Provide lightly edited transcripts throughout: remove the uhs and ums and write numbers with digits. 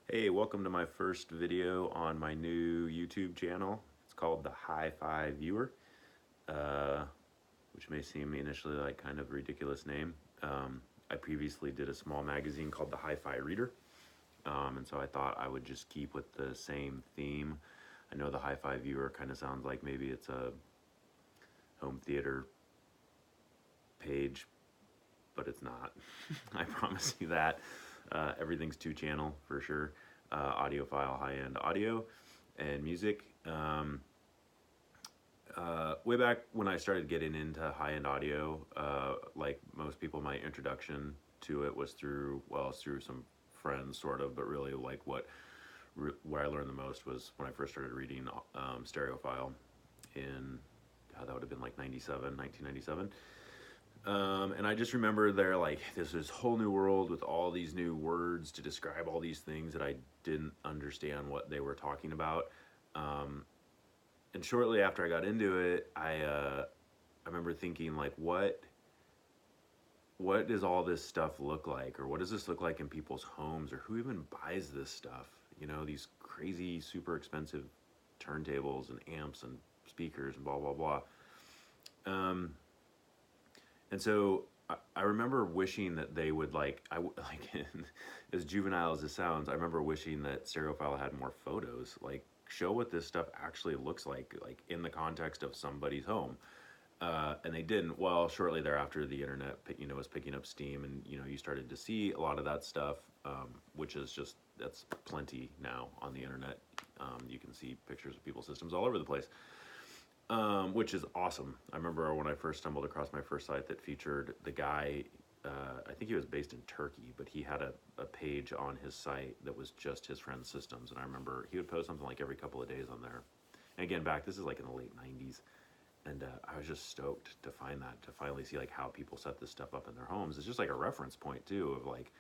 Hey, welcome to my first video on my new YouTube channel. It's called the Hi-Fi Viewer, uh, which may seem initially like kind of a ridiculous name. I previously did a small magazine called the Hi-Fi Reader, and so I thought I would just keep with the same theme. I know the Hi-Fi Viewer kind of sounds like maybe it's a home theater page, but it's not. I promise you that. Everything's two-channel for sure. Audiophile, high-end audio and music. Way back when I started getting into high-end audio, like most people, my introduction to it was through some friends, sort of, but really like where I learned the most was when I first started reading Stereophile in, that would have been like 1997. And I just remember there, like, there's this whole new world with all these new words to describe all these things that I didn't understand what they were talking about. And shortly after I got into it, I remember thinking, like, what does all this stuff look like, or what does this look like in people's homes, or who even buys this stuff? You know, these crazy, super expensive turntables and amps and speakers and blah blah blah. And so I remember wishing that they would like as juvenile as it sounds, I remember wishing that Stereophile had more photos, like show what this stuff actually looks like in the context of somebody's home. And they didn't. Well, shortly thereafter, the internet, was picking up steam, and you started to see a lot of that stuff, which is just that's plenty now on the internet. You can see pictures of people's systems all over the place. Which is awesome. I remember when I first stumbled across my first site that featured the guy, I think he was based in Turkey, but he had a page on his site that was just his friend's systems. And I remember he would post something like every couple of days on there. And again, this is like in the late 90s. And I was just stoked to find that, to finally see like how people set this stuff up in their homes. It's just like a reference point too of like,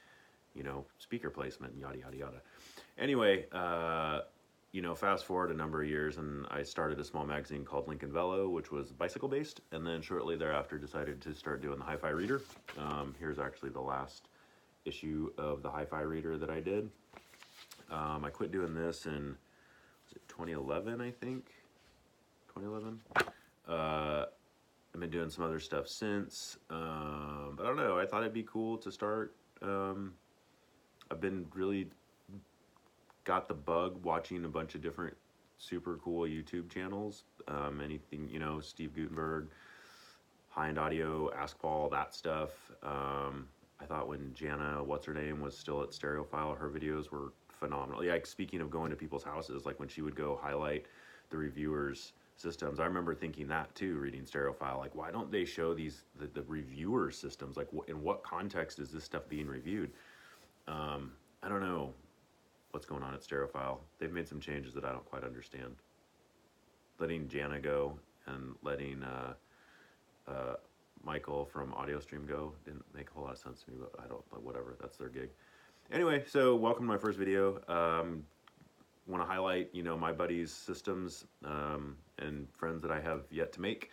speaker placement and yada, yada, yada. Anyway, fast forward a number of years, and I started a small magazine called Lincoln Velo, which was bicycle based, and then shortly thereafter decided to start doing the Hi-Fi Reader. Here's actually the last issue of the Hi-Fi Reader that I did. I quit doing this in, was it 2011, I think? 2011? I've been doing some other stuff since, but I don't know, I thought it'd be cool to start. I've been really got the bug watching a bunch of different super cool YouTube channels. Anything, Steve Gutenberg, high-end audio, Ask Paul, that stuff. I thought when Jana, what's her name, was still at Stereophile, her videos were phenomenal. Like, speaking of going to people's houses, like when she would go highlight the reviewers' systems, I remember thinking that too, reading Stereophile, like, why don't they show the reviewer systems? Like, in what context is this stuff being reviewed? I don't know what's going on at Stereophile. They've made some changes that I don't quite understand. Letting Jana go and letting Michael from AudioStream go didn't make a whole lot of sense to me, but I don't, but whatever, that's their gig. Anyway, so welcome to my first video. Want to highlight, my buddies' systems and friends that I have yet to make.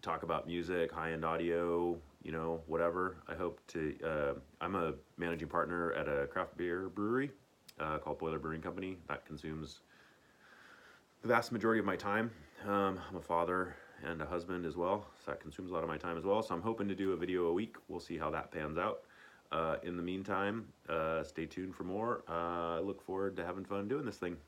Talk about music, high-end audio, whatever. I hope to, I'm a managing partner at a craft beer brewery called Boiler Brewing Company. That consumes the vast majority of my time. I'm a father and a husband as well, so that consumes a lot of my time as well. So I'm hoping to do a video a week. We'll see how that pans out. In the meantime, stay tuned for more. I look forward to having fun doing this thing.